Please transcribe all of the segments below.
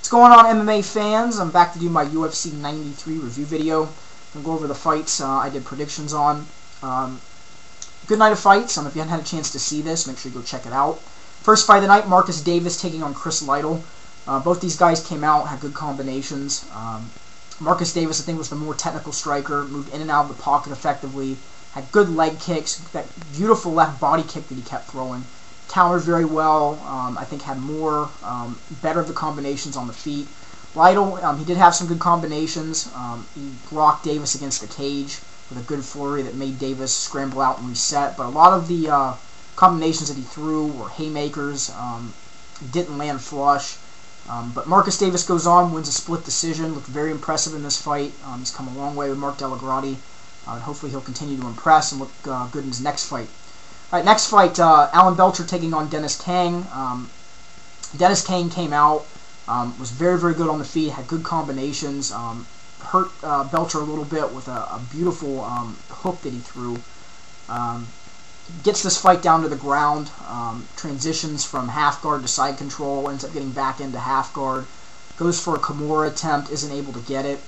What's going on, MMA fans? I'm back to do my UFC 93 review video. I'm going to go over the fights I did predictions on. Good night of fights. If you haven't had a chance to see this, make sure you go check it out. First fight of the night, Marcus Davis taking on Chris Lytle. Both these guys came out, had good combinations. Marcus Davis, I think, was the more technical striker, moved in and out of the pocket effectively, had good leg kicks, that beautiful left body kick that he kept throwing. Countered very well. I think had more, better of the combinations on the feet. Lytle, he did have some good combinations. He rocked Davis against the cage with a good flurry that made Davis scramble out and reset. But a lot of the combinations that he threw were haymakers. Didn't land flush. But Marcus Davis goes on, wins a split decision. Looked very impressive in this fight. He's come a long way with Mark Delagrati. And hopefully he'll continue to impress and look good in his next fight. All right, next fight, Alan Belcher taking on Dennis Kang. Dennis Kang came out, was very, very good on the feet, had good combinations, hurt Belcher a little bit with a beautiful hook that he threw. Gets this fight down to the ground, transitions from half guard to side control, ends up getting back into half guard, goes for a Kimura attempt, isn't able to get it.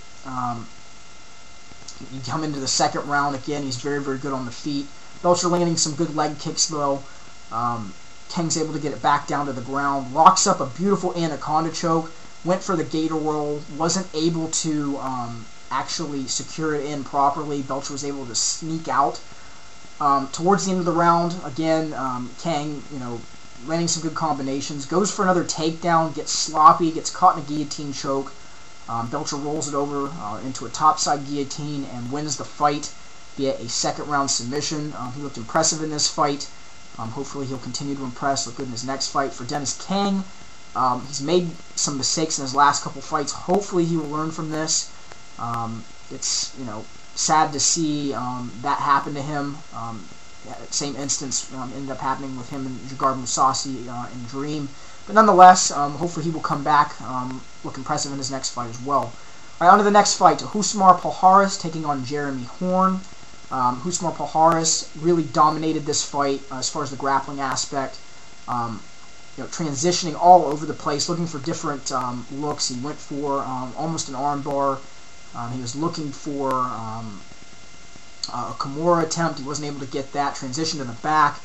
You come into the second round again, he's very, very good on the feet. Belcher landing some good leg kicks though. Kang's able to get it back down to the ground. Locks up a beautiful anaconda choke. Went for the gator roll. Wasn't able to actually secure it in properly. Belcher was able to sneak out. Towards the end of the round, again, Kang, landing some good combinations. Goes for another takedown. Gets sloppy. Gets caught in a guillotine choke. Belcher rolls it over into a topside guillotine and wins the fight via a second-round submission. He looked impressive in this fight. Hopefully he'll continue to impress, look good in his next fight. For Dennis Kang, he's made some mistakes in his last couple fights. Hopefully he will learn from this. It's sad to see that happen to him. Same instance ended up happening with him and Jagard Mousasi in Dream. But nonetheless, hopefully he will come back, look impressive in his next fight as well. All right, on to the next fight. Rousimar Palhares taking on Jeremy Horn. Rousimar Palhares really dominated this fight as far as the grappling aspect. Transitioning all over the place, looking for different looks. He went for almost an armbar. He was looking for a Kimura attempt. He wasn't able to get that. Transition to the back.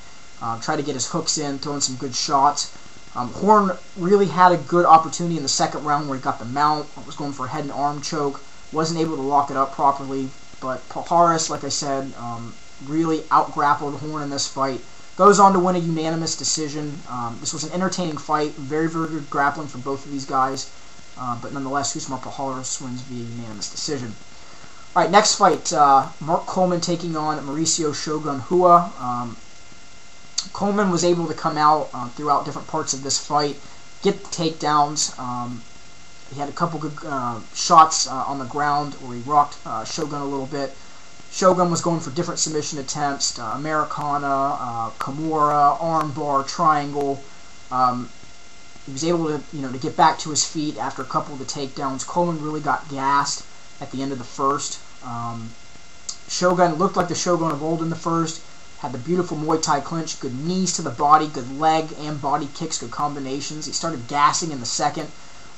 Tried to get his hooks in, throwing some good shots. Horn really had a good opportunity in the second round where he got the mount. Was going for a head and arm choke. Wasn't able to lock it up properly. But Palhares, like I said, really out-grappled Horn in this fight. Goes on to win a unanimous decision. This was an entertaining fight. Very, very good grappling from both of these guys. But nonetheless, Rousimar Palhares wins via unanimous decision. All right, next fight, Mark Coleman taking on Mauricio Shogun Hua. Coleman was able to come out throughout different parts of this fight, get the takedowns. He had a couple good shots on the ground where he rocked Shogun a little bit. Shogun was going for different submission attempts, Americana, Kimura, armbar, triangle. He was able to get back to his feet after a couple of the takedowns. Coleman really got gassed at the end of the first. Shogun looked like the Shogun of old in the first. Had the beautiful Muay Thai clinch, good knees to the body, good leg and body kicks, good combinations. He started gassing in the second.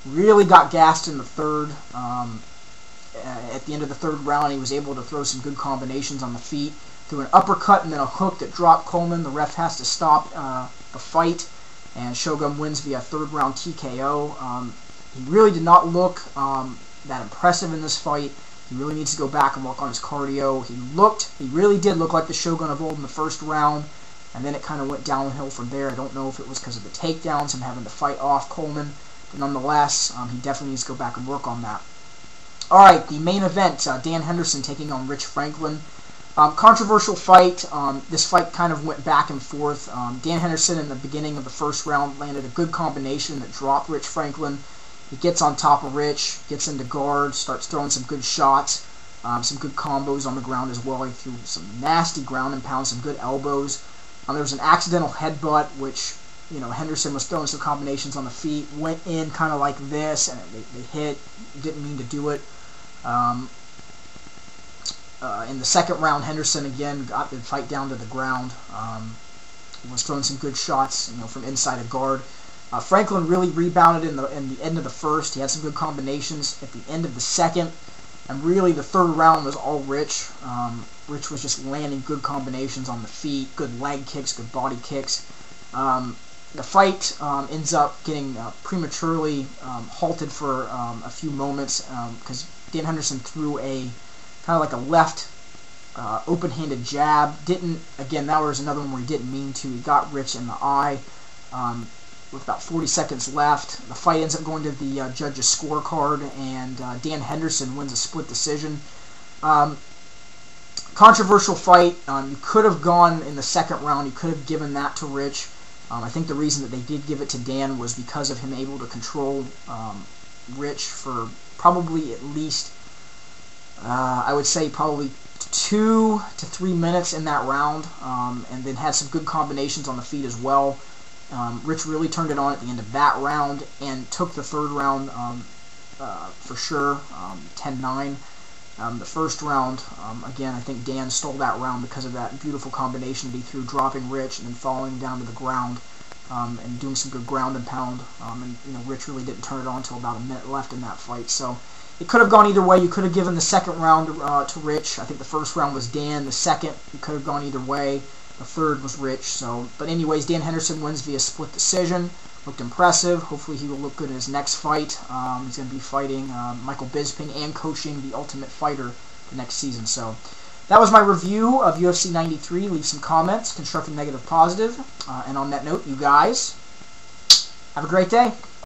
Really got gassed in the third. At the end of the third round, he was able to throw some good combinations on the feet. Threw an uppercut and then a hook that dropped Coleman. The ref has to stop the fight, and Shogun wins via third round TKO. He really did not look that impressive in this fight. He really needs to go back and work on his cardio. He really did look like the Shogun of old in the first round, and then it kind of went downhill from there. I don't know if it was because of the takedowns, him having to fight off Coleman. Nonetheless, he definitely needs to go back and work on that. Alright, the main event, Dan Henderson taking on Rich Franklin. Controversial fight. This fight kind of went back and forth. Dan Henderson in the beginning of the first round landed a good combination that dropped Rich Franklin. He gets on top of Rich, gets into guard, starts throwing some good shots, some good combos on the ground as well. He threw some nasty ground and pound, some good elbows. There was an accidental headbutt, which Henderson was throwing some combinations on the feet, went in kind of like this, and they hit. Didn't mean to do it. In the second round, Henderson again got the fight down to the ground. Was throwing some good shots, from inside a guard. Franklin really rebounded in the end of the first. He had some good combinations at the end of the second, and really the third round was all Rich. Rich was just landing good combinations on the feet, good leg kicks, good body kicks. The fight ends up getting prematurely halted for a few moments because Dan Henderson threw a kind of like a left open-handed jab. Again, that was another one where he didn't mean to. He got Rich in the eye. With about 40 seconds left, the fight ends up going to the judge's scorecard, and Dan Henderson wins a split decision. Controversial fight. You could have gone in the second round. You could have given that to Rich. I think the reason that they did give it to Dan was because of him able to control Rich for probably at least, I would say probably 2 to 3 minutes in that round, and then had some good combinations on the feet as well. Rich really turned it on at the end of that round and took the third round for sure, 10-9. The first round, again, I think Dan stole that round because of that beautiful combination that he threw, dropping Rich and then following down to the ground and doing some good ground and pound. And Rich really didn't turn it on until about a minute left in that fight. So it could have gone either way. You could have given the second round to Rich. I think the first round was Dan. The second, you could have gone either way. The third was Rich. But anyways, Dan Henderson wins via split decision. Looked impressive. Hopefully he will look good in his next fight. He's going to be fighting Michael Bisping and coaching The Ultimate Fighter the next season. So that was my review of UFC 93. Leave some comments, constructive, negative, positive. And on that note, you guys, have a great day.